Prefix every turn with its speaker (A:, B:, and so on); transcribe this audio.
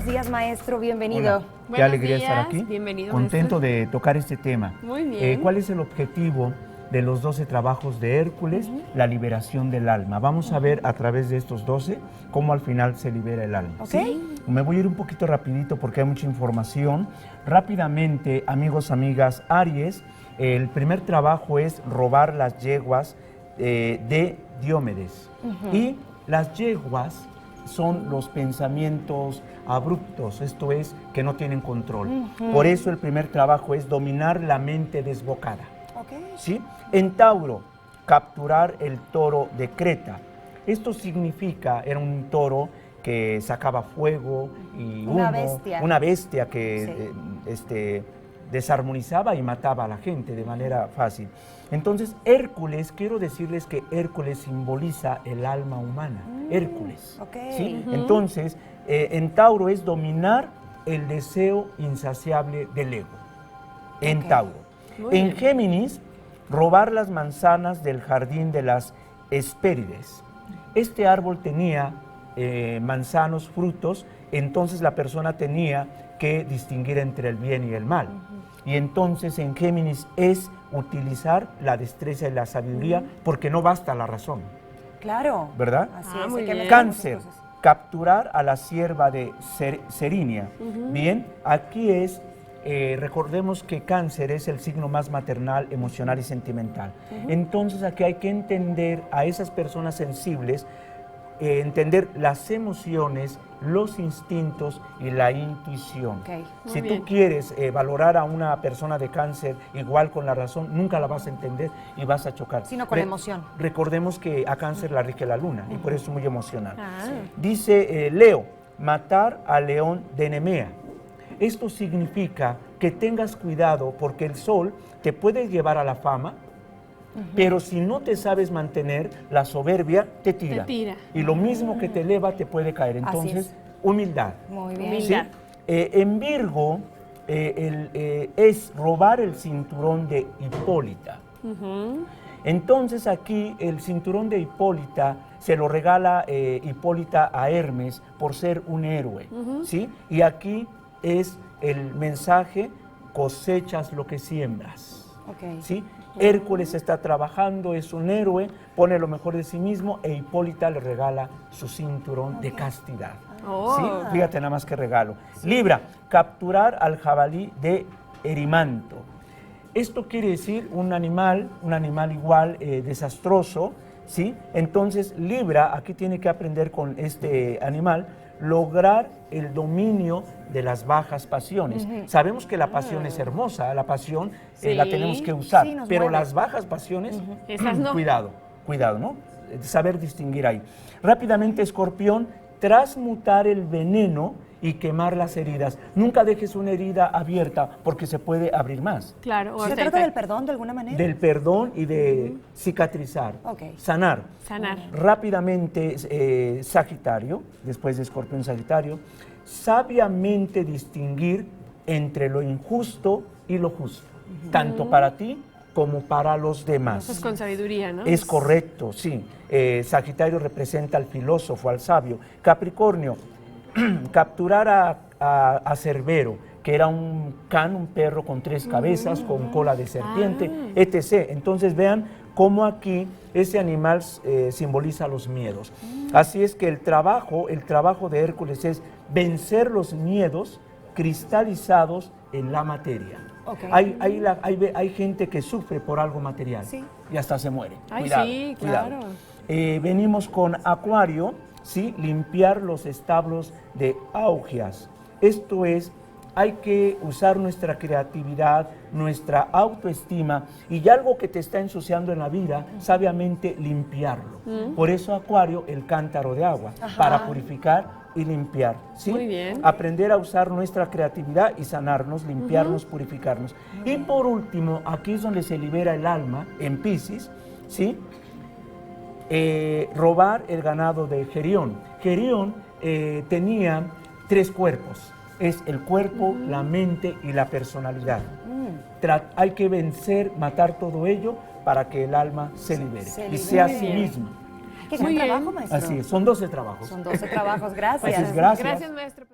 A: días, maestro. Bienvenido.
B: Qué alegría estar aquí.
C: Bienvenido,
B: Contento
C: maestro.
B: de tocar este tema.
C: Muy bien.
B: ¿Cuál es el objetivo de los 12 trabajos de Hércules? La liberación del alma. Vamos a ver a través de estos 12 cómo al final se libera el alma.
A: Ok.
B: ¿Sí? Me voy a ir un poquito rapidito porque hay mucha información. Rápidamente, amigos, amigas, Aries, el primer trabajo es robar las yeguas de Diomedes. Y las yeguas son los pensamientos abruptos, esto es, que no tienen control. Por eso el primer trabajo es dominar la mente desbocada.
A: Okay.
B: ¿Sí? En Tauro, capturar el toro de Creta. Esto significa, era un toro que sacaba fuego y
A: Una
B: humo,
A: bestia.
B: una bestia que desarmonizaba y mataba a la gente de manera fácil. Entonces, Hércules, quiero decirles que Hércules simboliza el alma humana. Hércules.
A: Okay.
B: ¿Sí? Entonces, en Tauro es dominar el deseo insaciable del ego. En Tauro.
C: Muy
B: En
C: bien.
B: Géminis, robar las manzanas del jardín de las Hespérides. Este árbol tenía manzanos, frutos, entonces la persona tenía que distinguir entre el bien y el mal. Y entonces en Géminis es utilizar la destreza y la sabiduría porque no basta la razón,
A: Claro.
B: ¿verdad?
A: Así
C: Ah,
A: es.
C: muy
A: hay que
C: bien.
A: meter
B: Cáncer,
A: muchas cosas.
B: capturar a la sierva de Serinia. Bien, aquí es, recordemos que Cáncer es el signo más maternal, emocional y sentimental. Entonces aquí hay que entender a esas personas sensibles, entender las emociones, los instintos y la intuición.
A: Ok,
C: muy
B: Si
C: bien.
B: tú quieres valorar a una persona de Cáncer igual con la razón, nunca la vas a entender y vas a chocar.
A: Sino con la emoción.
B: Recordemos que a Cáncer la rige la luna y por eso es muy emocional.
C: Ah.
B: Dice Leo, matar al león de Nemea. Esto significa que tengas cuidado porque el sol te puede llevar a la fama, pero si no te sabes mantener, la soberbia te tira.
C: Te tira.
B: Y lo mismo que te eleva te puede caer.
A: Así
B: Entonces,
A: es.
B: humildad.
A: Muy bien.
C: Humildad.
B: En Virgo es robar el cinturón de Hipólita. Entonces aquí el cinturón de Hipólita se lo regala Hipólita a Hermes por ser un héroe, ¿sí? Y aquí es el mensaje, cosechas lo que siembras,
A: Ok.
B: ¿sí? Hércules está trabajando, es un héroe, pone lo mejor de sí mismo e Hipólita le regala su cinturón de castidad.
C: Oh.
B: ¿Sí? Fíjate nada más que regalo. Libra, capturar al jabalí de Erimanto. Esto quiere decir un animal igual desastroso, ¿sí? Entonces Libra aquí tiene que aprender con este animal, lograr el dominio de las bajas pasiones. Sabemos que la pasión es hermosa, la pasión la
C: Sí.
B: tenemos que usar,
A: Sí, nos
B: pero
A: mueve.
B: las bajas pasiones,
C: Esas no.
B: cuidado, ¿no? Saber distinguir ahí. Rápidamente, Escorpión, transmutar el veneno y quemar las heridas. Nunca dejes una herida abierta porque se puede abrir más.
C: Claro. o
A: ¿Se
C: sea,
A: trata del perdón de alguna manera?
B: Del perdón y de cicatrizar,
A: Ok.
B: sanar.
C: Sanar.
B: Rápidamente, Sagitario, después de Escorpión, Sagitario, sabiamente distinguir entre lo injusto y lo justo, tanto para ti como para los demás.
C: Pues con sabiduría, ¿no?
B: Es correcto, sí. Sagitario representa al filósofo, al sabio. Capricornio, capturar a Cerbero, que era un can, un perro con 3 cabezas, con cola de serpiente, etc. Entonces vean cómo aquí ese animal simboliza los miedos. Así es que el trabajo de Hércules es vencer los miedos cristalizados en la materia.
A: Ok.
B: Hay gente que sufre por algo material
A: Sí.
B: y hasta se muere.
C: Ay,
B: Cuidado,
C: sí,
B: cuidado.
C: claro.
B: Venimos con Acuario, ¿sí? Limpiar los establos de Augias. Esto es, hay que usar nuestra creatividad, nuestra autoestima y algo que te está ensuciando en la vida, sabiamente limpiarlo. Por eso Acuario, el cántaro de agua, para purificar y limpiar. ¿Sí?
C: Muy bien.
B: Aprender a usar nuestra creatividad y sanarnos, limpiarnos, purificarnos. Y por último, aquí es donde se libera el alma, en Piscis, ¿sí? Robar el ganado de Gerión. Gerión tenía 3 cuerpos. Es el cuerpo, la mente y la personalidad. Hay que vencer, matar todo ello para que el alma se libere
A: se
B: y sea a
A: libere.
B: sí mismo.
A: Qué
C: Muy
A: gran
C: bien.
A: trabajo, maestro.
B: Así es, son 12 trabajos.
A: Son 12 trabajos, gracias.
B: Así es, gracias.
C: Gracias, maestro.